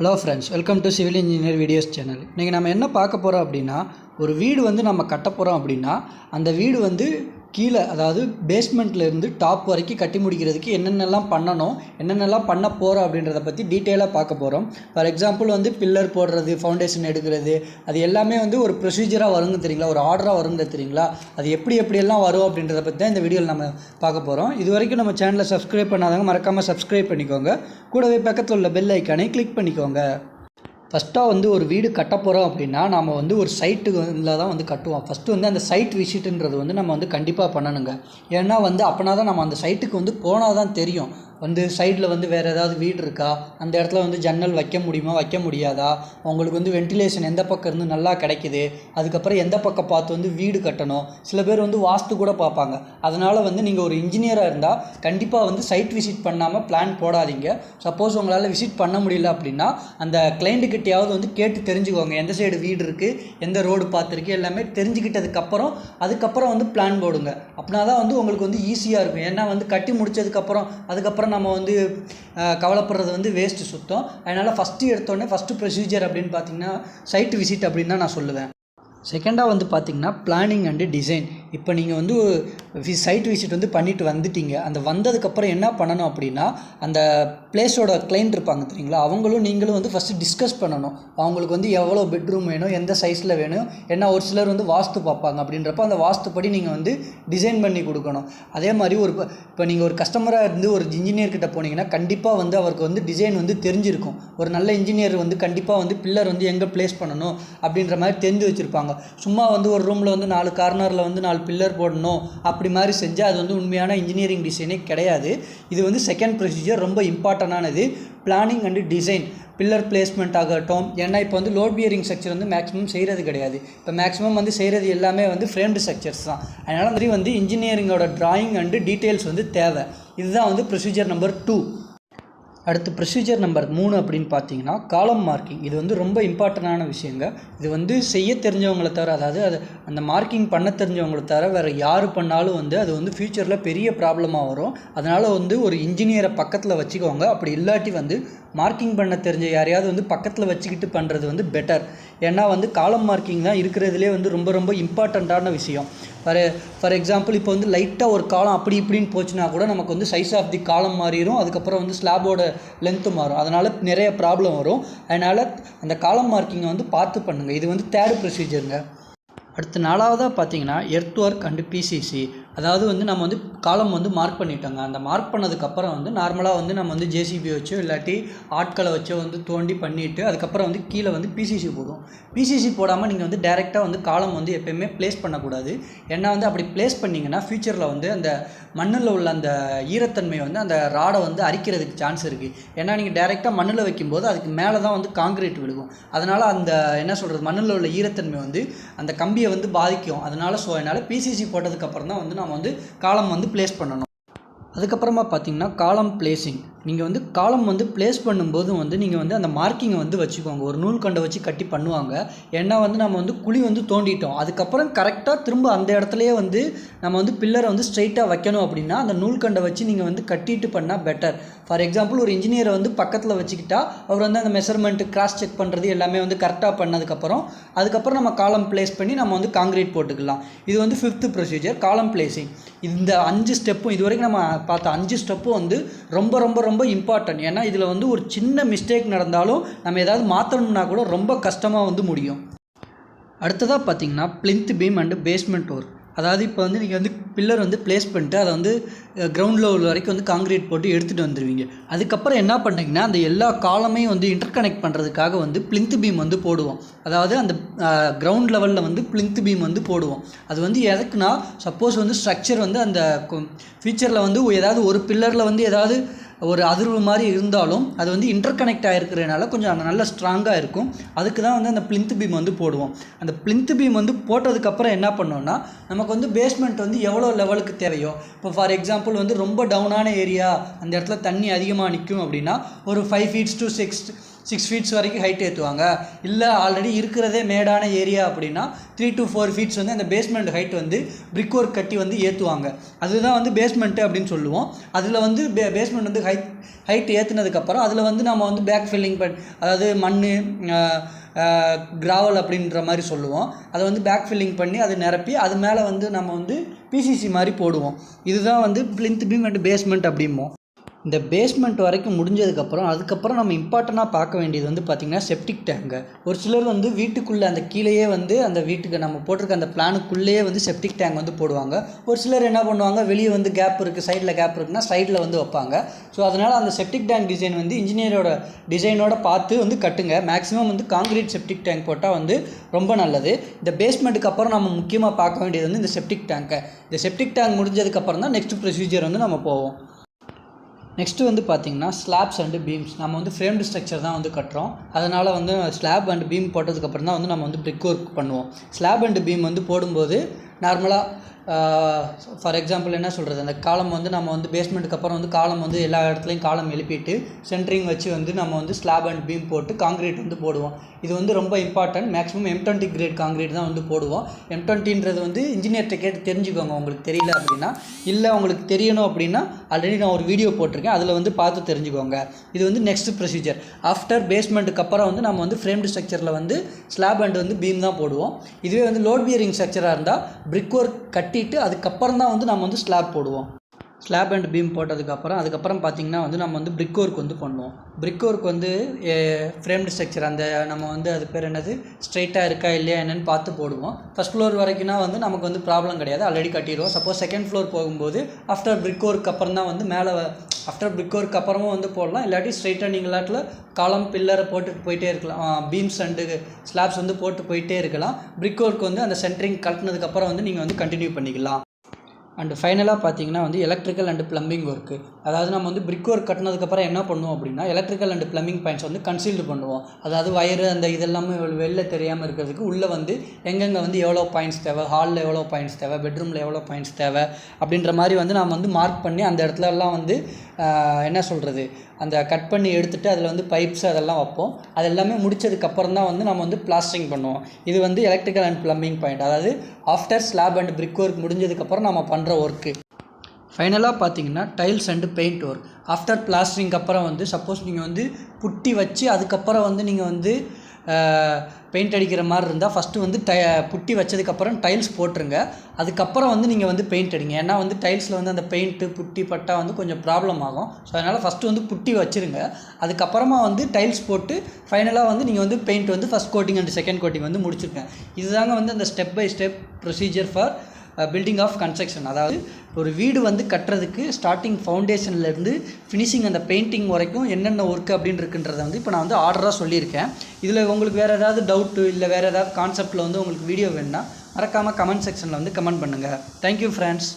Hello friends, welcome to civil engineer videos channel. இன்றைக்கி நம்ம என்ன பார்க்க போகிறோம் அப்படின்னா, ஒரு வீடு வந்து நம்ம கட்ட போகிறோம் அப்படின்னா, அந்த வீடு வந்து கீழே, அதாவது பேஸ்மெண்ட்லேருந்து டாப் வரைக்கும் கட்டி முடிக்கிறதுக்கு என்னென்னலாம் பண்ணணும், என்னென்னலாம் பண்ண போகிறோம் அப்படின்றத பற்றி டீட்டெயிலாக பார்க்க போகிறோம். ஃபார் எக்ஸாம்பிள் வந்து பில்லர் போடுறது, ஃபவுண்டேஷன் எடுக்கிறது, அது எல்லாமே வந்து ஒரு ப்ரொசீஜராக வருங்க தெரியுங்களா, ஒரு ஆர்டராக வருங்க தெரியுங்களா, அது எப்படியெல்லாம் வரும் அப்படின்றத பற்றி தான் இந்த வீடியோவில் நம்ம பார்க்க போகிறோம். இது வரைக்கும் நம்ம சேனலை சப்ஸ்கிரைப் பண்ணாதவங்க மறக்காமல் சப்ஸ்கிரைப் பண்ணிக்கோங்க. கூடவே பக்கத்தில் உள்ள பெல் ஐக்கானை கிளிக் பண்ணிக்கோங்க. ஃபஸ்ட்டாக வந்து ஒரு வீடு கட்ட போகிறோம் அப்படின்னா நம்ம வந்து ஒரு சைட்டுல தான் வந்து கட்டுவோம். ஃபஸ்ட்டு வந்து அந்த சைட் விசிட்டுன்றது வந்து நம்ம வந்து கண்டிப்பாக பண்ணணுங்க. ஏன்னா வந்து அப்படின்னா தான் நம்ம அந்த சைட்டுக்கு வந்து போனால் தான் தெரியும் வந்து சைடில் வந்து வேறு ஏதாவது வீடு இருக்கா, அந்த இடத்துல வந்து ஜன்னல் வைக்க முடியுமா வைக்க முடியாதா, அவங்களுக்கு வந்து வென்டிலேஷன் எந்த பக்கம் இருந்து நல்லா கிடைக்குது, அதுக்கப்புறம் எந்த பக்கம் பார்த்து வந்து வீடு கட்டணும். சில பேர் வந்து வாஸ்து கூட பார்ப்பாங்க. அதனால் வந்து நீங்கள் ஒரு இன்ஜினியராக இருந்தால் கண்டிப்பாக வந்து சைட் விசிட் பண்ணாமல் பிளான் போடாதீங்க. சப்போஸ் உங்களால் விசிட் பண்ண முடியல அப்படின்னா அந்த கிளைண்ட்டுக்கிட்டையாவது வந்து கேட்டு தெரிஞ்சுக்கோங்க, எந்த சைடு வீடு இருக்குது, எந்த ரோடு பார்த்துருக்கு, எல்லாமே தெரிஞ்சுக்கிட்டதுக்கப்புறம் அதுக்கப்புறம் வந்து பிளான் போடுங்க. அப்படின்னா தான் வந்து உங்களுக்கு வந்து ஈஸியாக இருக்கும். ஏன்னா வந்து கட்டி அதுக்கப்புறம் நம்ம வந்து கவலைப்படுறது வந்து வேஸ்ட்டு சுத்தம். அதனால் ஃபஸ்ட்டு எடுத்தோடனே ஃபஸ்ட்டு ப்ரொசீஜர் அப்படின்னு பார்த்தீங்கன்னா சைட் விசிட் அப்படின்னு தான் நான் சொல்லுவேன். செகண்டாக வந்து பார்த்திங்கன்னா பிளானிங் அண்டு டிசைன். இப்போ நீங்கள் வந்து சைட் விசிட் வந்து பண்ணிவிட்டு வந்துட்டீங்க. அந்த வந்ததுக்கப்புறம் என்ன பண்ணணும் அப்படின்னா, அந்த பிளேஸோட கிளைண்ட் இருப்பாங்க தெரியுங்களா, அவங்களும் நீங்களும் வந்து ஃபஸ்ட்டு டிஸ்கஸ் பண்ணணும். அவங்களுக்கு வந்து எவ்வளோ பெட்ரூம் வேணும், எந்த சைஸில் வேணும், ஏன்னா ஒரு சிலர் வந்து வாஸ்து பார்ப்பாங்க. அப்படின்றப்ப அந்த வாஸ்துப்படி நீங்கள் வந்து டிசைன் பண்ணி கொடுக்கணும். அதே மாதிரி இப்போ நீங்கள் ஒரு கஸ்டமராக இருந்து ஒரு இன்ஜினியர்கிட்ட போனீங்கன்னா கண்டிப்பாக வந்து அவருக்கு வந்து டிசைன் வந்து தெரிஞ்சிருக்கும். ஒரு நல்ல இன்ஜினியர் வந்து கண்டிப்பாக வந்து பில்லர் வந்து எங்கே ப்ளேஸ் பண்ணணும் அப்படின்ற மாதிரி தெரிஞ்சு வச்சுருப்பாங்க. சும்மா வந்து ஒரு ரூமில் வந்து 4 கார்னரில் வந்து 4 பில்லர் போடணும் அப்படி மாதிரி செஞ்சால் அது வந்து உண்மையான இன்ஜினியரிங் டிசைனே கிடையாது. இது வந்து செகண்ட் ப்ரொசீஜர், ரொம்ப இம்பார்ட்டண்டானது. Planning and design, pillar placement ஆகட்டும். ஏன்னா இப்போ வந்து லோட் பியரிங் ஸ்ட்ரக்சர் வந்து மேக்ஸிமம் செய்கிறது கிடையாது. இப்போ மேக்ஸிமம் வந்து செய்கிறது எல்லாமே வந்து ஃப்ரேம்டு ஸ்ட்ரக்சர்ஸ் தான். அதனால் மாதிரி வந்து இன்ஜினியரிங்கோட டிராயிங் அண்டு டீட்டெயில்ஸ் வந்து தேவை. இதுதான் வந்து ப்ரொசீஜர் நம்பர் 2. அடுத்து ப்ரொசீஜர் நம்பர் 3 அப்படின்னு பார்த்தீங்கன்னா காலம் மார்க்கிங். இது வந்து ரொம்ப இம்பார்ட்டண்டான விஷயங்க. இது வந்து செய்ய தெரிஞ்சவங்களை தவிர, அதாவது அந்த மார்க்கிங் பண்ண தெரிஞ்சவங்களை தவிர வேறு யார் பண்ணாலும் வந்து அது வந்து ஃப்யூச்சரில் பெரிய ப்ராப்ளமாக வரும். அதனால் வந்து ஒரு இன்ஜினியரை பக்கத்தில் வச்சுக்கோங்க. அப்படி இல்லாட்டி வந்து மார்க்கிங் பண்ண தெரிஞ்ச யாரையாவது வந்து பக்கத்தில் வச்சுக்கிட்டு பண்ணுறது வந்து பெட்டர். ஏன்னா வந்து காலம் மார்க்கிங் தான் இருக்கிறதுலே வந்து ரொம்ப ரொம்ப இம்பார்ட்டண்ட்டான விஷயம். ஃபார் எக்ஸாம்பிள் இப்போ வந்து லைட்டாக ஒரு காலம் அப்படி இப்படின்னு போச்சுன்னா கூட நமக்கு வந்து சைஸ் ஆஃப் தி காலம் மாறிடும். அதுக்கப்புறம் வந்து ஸ்லாபோட லென்த்து மாறும். அதனால் நிறைய ப்ராப்ளம் வரும். அதனால் அந்த காலம் மார்க்கிங்கை வந்து பார்த்து பண்ணுங்கள். இது வந்து 3rd ப்ரொசீஜருங்க. அடுத்து 4வதாக பார்த்தீங்கன்னா எர்த் ஒர்க் அண்டு பிசிசி. அதாவது வந்து நம்ம வந்து காலம் வந்து மார்க் பண்ணிட்டோங்க. அந்த மார்க் பண்ணதுக்கப்புறம் வந்து நார்மலாக வந்து நம்ம வந்து ஜேசிபி வச்சோ இல்லாட்டி ஆட்களை வச்சோ வந்து தோண்டி பண்ணிவிட்டு அதுக்கப்புறம் வந்து கீழே வந்து பிசிசி போடுவோம். பிசிசி போடாமல் நீங்கள் வந்து டைரெக்டாக வந்து காலம் வந்து எப்போயுமே ப்ளேஸ் பண்ணக்கூடாது. ஏன்னா வந்து அப்படி ப்ளேஸ் பண்ணிங்கன்னா ஃப்யூச்சரில் வந்து அந்த மண்ணில் உள்ள அந்த ஈரத்தன்மை வந்து அந்த ராடை வந்து அரிக்கிறதுக்கு சான்ஸ் இருக்குது. ஏன்னா நீங்கள் டைரெக்டாக மண்ணில் வைக்கும்போது அதுக்கு மேலே தான் வந்து காங்கிரீட் விழுகும். அதனால் அந்த என்ன சொல்கிறது, மண்ணில் உள்ள ஈரத்தன்மை வந்து அந்த கம்பியை வந்து பாதிக்கும். அதனால் பிசிசி போட்டதுக்கப்புறம் தான் வந்து நம்ம வந்து காலம் வந்து ப்ளேஸ் பண்ணணும். அதுக்கப்புறமா பார்த்தீங்கன்னா காலம் பிளேசிங். நீங்கள் வந்து காலம் வந்து ப்ளேஸ் பண்ணும்போது வந்து நீங்கள் வந்து அந்த மார்க்கிங்கை வந்து வச்சுக்கோங்க. ஒரு நூல் கண்டை வச்சு கட்டி பண்ணுவாங்க. ஏன்னா வந்து நம்ம வந்து குழி வந்து தோண்டிட்டோம், அதுக்கப்புறம் கரெக்டாக திரும்ப அந்த இடத்துலையே வந்து நம்ம வந்து பில்லரை வந்து ஸ்ட்ரைட்டாக வைக்கணும். அப்படின்னா அந்த நூல் கண்டை வச்சு நீங்கள் வந்து கட்டிட்டு பண்ணால் பெட்டர். ஃபார் எக்ஸாம்பிள் ஒரு இன்ஜினியரை வந்து பக்கத்தில் வச்சுக்கிட்டா அவர் வந்து அந்த மெஷர்மெண்ட்டு கிராஸ் செக் பண்ணுறது எல்லாமே வந்து கரெக்டாக அதுக்கப்புறம் நம்ம காலம் ப்ளேஸ் பண்ணி நம்ம வந்து காங்கிரீட் போட்டுக்கலாம். இது வந்து 5th ப்ரொசீஜர், காலம் பிளேசிங். இந்த 5 ஸ்டெப்பும் இது வரைக்கும் நம்ம பார்த்த 5 ஸ்டெப்பும் வந்து ரொம்ப ரொம்ப ரொம்ப இம்பார்ட்டன்ட். ஏன்னா இதில் வந்து ஒரு சின்ன மிஸ்டேக் நடந்தாலும் நம்ம ஏதாவது மாற்றணும்னா கூட ரொம்ப கஷ்டமாக வந்து முடியும். அடுத்ததாக பார்த்தீங்கன்னா plinth beam and basement work. அதாவது இப்போ வந்து நீங்கள் வந்து பில்லர் வந்து ப்ளேஸ் பண்ணிட்டு அதை வந்து கிரவுண்ட் லெவல் வரைக்கும் வந்து காங்கிரீட் போட்டு எடுத்துகிட்டு வந்துடுவீங்க. அதுக்கப்புறம் என்ன பண்ணுறீங்கன்னா அந்த எல்லா காலமையும் வந்து இன்டர்கனெக்ட் பண்ணுறதுக்காக வந்து பிளிந்த் பீம் வந்து போடுவோம். அதாவது அந்த கிரவுண்ட் லெவலில் வந்து பிளிந்த் பீம் வந்து போடுவோம். அது வந்து எதுக்குன்னா, சப்போஸ் வந்து ஸ்ட்ரக்சர் வந்து அந்த ஃபியூச்சரில் வந்து ஏதாவது ஒரு பில்லரில் வந்து ஏதாவது ஒரு அதிர்வு மாதிரி இருந்தாலும் அது வந்து இன்டர்கனெக்ட் ஆகிருக்கிறதுனால கொஞ்சம் நல்ல ஸ்ட்ராங்காக இருக்கும். அதுக்கு தான் வந்து அந்த பிளிந்த் பீம் வந்து போடுவோம். அந்த பிளிந்த் பீம் வந்து போட்டதுக்கப்புறம் என்ன பண்ணோன்னா, நமக்கு வந்து பேஸ்மெண்ட் வந்து எவ்வளோ லெவலுக்கு தேவையோ, இப்போ ஃபார் எக்ஸாம்பிள் வந்து ரொம்ப டவுனான ஏரியா, அந்த இடத்துல தண்ணி அதிகமாக நிற்கும் அப்படின்னா ஒரு 5 feet to 6 ஃபீட்ஸ் வரைக்கும் ஹைட் ஏற்றுவாங்க. இல்லை ஆல்ரெடி இருக்கிறதே மேடான ஏரியா அப்படின்னா 3 to 4 ஃபீட்ஸ் வந்து அந்த பேஸ்மெண்ட் ஹைட் வந்து பிரிக் ஒர்க் கட்டி வந்து ஏற்றுவாங்க. அதுதான் வந்து பேஸ்மெண்ட்டு அப்படின்னு சொல்லுவோம். அதில் வந்து பேஸ்மெண்ட் வந்து ஹைட் ஏற்றுனதுக்கப்புறம் அதில் வந்து நம்ம வந்து பேக் ஃபில்லிங் அதாவது மண் கிராவல் அப்படின்ற மாதிரி சொல்லுவோம். அதை வந்து பேக் ஃபில்லிங் பண்ணி அதை நிரப்பி அது மேலே வந்து நம்ம வந்து பிசிசி மாதிரி போடுவோம். இதுதான் வந்து பிளிந்த் பீம் அண்ட் பேஸ்மெண்ட் அப்படிம்போம். இந்த பேஸ்மெண்ட் வரைக்கும் முடிஞ்சதுக்கப்புறம் அதுக்கப்புறம் நம்ம இம்பார்ட்டண்ட்டாக பார்க்க வேண்டியது வந்து பார்த்திங்கன்னா செப்டிக் டேங்கு. ஒரு சிலர் வந்து வீட்டுக்குள்ளே அந்த கீழேயே வந்து அந்த வீட்டுக்கு நம்ம போட்டிருக்க அந்த பிளானுக்குள்ளேயே வந்து செப்டிக் டேங்க் வந்து போடுவாங்க. ஒரு சிலர் என்ன பண்ணுவாங்க, வெளியே வந்து கேப் இருக்குது, சைடில் கேப் இருக்குன்னா சைடில் வந்து வைப்பாங்க. ஸோ அதனால் அந்த செப்டிக் டேங்க் டிசைன் வந்து இன்ஜினியரோட டிசைனோட பார்த்து வந்து கட்டுங்க. மேக்ஸிமம் வந்து காங்கிரீட் செப்டிக் டேங்க் போட்டால் வந்து ரொம்ப நல்லது. இந்த பேஸ்மெண்ட்டுக்கு அப்புறம் நம்ம முக்கியமாக பார்க்க வேண்டியது வந்து இந்த செப்டிக் டேங்க்கை. இந்த செப்டிக் டேங்க் முடிஞ்சதுக்கப்புறம் தான் நெக்ஸ்ட் ப்ரொசீஜர் வந்து நம்ம போவோம். நெக்ஸ்ட்டு வந்து பார்த்திங்கன்னா ஸ்லாப்ஸ் அண்டு பீம்ஸ். நம்ம வந்து ஃப்ரேம்டு ஸ்ட்ரக்சர் தான் வந்து கட்டுறோம். அதனால் வந்து ஸ்லாப் அண்ட் பீம் போட்டதுக்கப்புறம் தான் வந்து நம்ம வந்து பிரிக் ஒர்க் பண்ணுவோம். ஸ்லாப் அண்டு பீம் வந்து போடும்போது நார்மலாக ஃபார் எக்ஸாம்பிள் என்ன சொல்கிறது, அந்த காலம் வந்து நம்ம வந்து பேஸ்மெண்ட்டுக்கு அப்புறம் வந்து காலம் வந்து எல்லா இடத்துலையும் காலம் எழுப்பிட்டு சென்ட்ரிங் வச்சு வந்து நம்ம வந்து ஸ்லாப் அண்ட் பீம் போட்டு காங்கிரீட் வந்து போடுவோம். இது வந்து ரொம்ப important. Maximum M20 great concrete தான் வந்து போடுவோம். M20ன்றது வந்து இன்ஜினியர்கிட்ட கேட்டு தெரிஞ்சுக்கோங்க உங்களுக்கு தெரியல அப்படின்னா. இல்லை உங்களுக்கு தெரியணும் அப்படின்னா ஆல்ரெடி நான் ஒரு வீடியோ போட்டிருக்கேன், அதில் வந்து பார்த்து தெரிஞ்சுக்கோங்க. இது வந்து நெக்ஸ்ட் ப்ரொசீஜர். ஆஃப்டர் பேஸ்மெண்ட்டுக்கு அப்புறம் வந்து நம்ம வந்து ஃப்ரேம்டு ஸ்ட்ரக்சரில் வந்து ஸ்லாப் அண்ட் வந்து பீம் தான் போடுவோம். இதுவே வந்து லோட் பியரிங் ஸ்ட்ரக்சராக இருந்தால் பிரிக் ஒர்க் கட்டிட்டு அதுக்கப்புறம் தான் வந்து நம்ம வந்து ஸ்லாப் போடுவோம். ஸ்லாப் அண்ட் பீம் அதுக்கப்புறம் பார்த்திங்கன்னா வந்து நம்ம வந்து பிரிக் ஒர்க் வந்து பண்ணுவோம். பிரிக் ஒர்க் வந்து ஃப்ரேம்டு ஸ்ட்ரக்சர் அந்த நம்ம வந்து அது பேர் என்னது ஸ்ட்ரைட்டாக இருக்கா இல்லையா என்னென்னு பார்த்து போடுவோம். ஃபஸ்ட் ஃப்ளோர் வரைக்கும்னா வந்து நமக்கு வந்து ப்ராப்ளம் கிடையாது, ஆல்ரெடி கட்டிடுவோம். சப்போஸ் செகண்ட் ஃப்ளோர் போகும்போது ஆஃப்டர் பிரிக் ஒர்க் அப்புறம் தான் வந்து மேலே ஆஃப்டர் பிரிக் ஒர்க் அப்புறமும் வந்து போடலாம். இல்லாட்டி ஸ்ட்ரைட்டாக நீங்களாட்டில் காலம் பில்லரை போட்டுட்டு போயிட்டே இருக்கலாம். பீம்ஸ் அண்டு ஸ்லாப்ஸ் வந்து போட்டு போயிட்டே இருக்கலாம். பிரிக் ஒர்க் வந்து அந்த சென்ட்ரிங் கட்டினதுக்கப்புறம் வந்து நீங்கள் வந்து கண்டினியூ பண்ணிக்கலாம். அண்டு ஃபைனலாக பார்த்தீங்கன்னா வந்து எலக்ட்ரிக்கல் அண்டு ப்ளம்பிங் ஒர்க்கு. அதாவது நம்ம வந்து பிரிக் ஒர்க் கட்டினதுக்கப்புறம் என்ன பண்ணுவோம் அப்படின்னா எலக்ட்ரிக்கல் அண்டு ப்ளம்பிங் பாயிண்ட்ஸ் வந்து கன்சீல்டு பண்ணுவோம். அதாவது வயரு அந்த இதெல்லாமே வெளில தெரியாமல் இருக்கிறதுக்கு உள்ளே வந்து எங்கெங்கே வந்து எவ்வளோ பாயிண்ட்ஸ் தேவை, ஹாலில் எவ்வளோ பாயிண்ட்ஸ் தேவை, பெட்ரூமில் எவ்வளோ பாயிண்ட்ஸ் தேவை அப்படின்ற மாதிரி வந்து நாம் வந்து மார்க் பண்ணி அந்த இடத்துலலாம் வந்து என்ன சொல்கிறது அந்த கட் பண்ணி எடுத்துகிட்டு அதில் வந்து பைப்ஸ் அதெல்லாம் வைப்போம். அது எல்லாமே முடித்ததுக்கப்புறம் தான் வந்து நம்ம வந்து பிளாஸ்டரிங் பண்ணுவோம். இது வந்து எலக்ட்ரிக்கல் அண்ட் ப்ளம்பிங் பாயிண்ட். அதாவது after slab and brick work முடிஞ்சதுக்கப்புறம் நம்ம பண்ணுற ஒர்க்கு. ஃபைனலாக பார்த்தீங்கன்னா tiles and paint work. After பிளாஸ்டரிங்க்கு அப்புறம் வந்து சப்போஸ் நீங்கள் வந்து புட்டி வச்சு அதுக்கப்புறம் வந்து நீங்கள் வந்து பெயிண்ட் அடிக்கிற மாதிரி இருந்தால் ஃபஸ்ட்டு வந்து புட்டி வச்சதுக்கப்புறம் டைல்ஸ் போட்டுருங்க. அதுக்கப்புறம் வந்து நீங்கள் வந்து பெயிண்ட் அடிங்க. ஏன்னா வந்து டைல்ஸில் வந்து அந்த பெயிண்ட்டு புட்டி பட்டா வந்து கொஞ்சம் ப்ராப்ளம் ஆகும். ஸோ அதனால் ஃபஸ்ட்டு வந்து புட்டி வச்சுருங்க. அதுக்கப்புறமா வந்து டைல்ஸ் போட்டு ஃபைனலாக வந்து நீங்கள் வந்து பெயிண்ட் வந்து first coating and second coating வந்து முடிச்சிருக்கேன். இதுதாங்க வந்து அந்த step by step procedure for building of construction. அதாவது ஒரு வீடு வந்து கட்டுறதுக்கு ஸ்டார்டிங் ஃபவுண்டேஷன்லேருந்து ஃபினிஷிங் அந்த பெயிண்டிங் வரைக்கும் என்னென்ன ஒர்க்கு அப்படின்னு இருக்குன்றதை வந்து இப்போ நான் வந்து ஆர்டராக சொல்லியிருக்கேன். இதில் உங்களுக்கு வேறு ஏதாவது டவுட்டு இல்லை வேறு ஏதாவது கான்செப்ட்டில் வந்து உங்களுக்கு வீடியோ வேணுன்னா மறக்காமல் கமெண்ட் செக்ஷனில் வந்து கமெண்ட் பண்ணுங்கள். Thank you friends.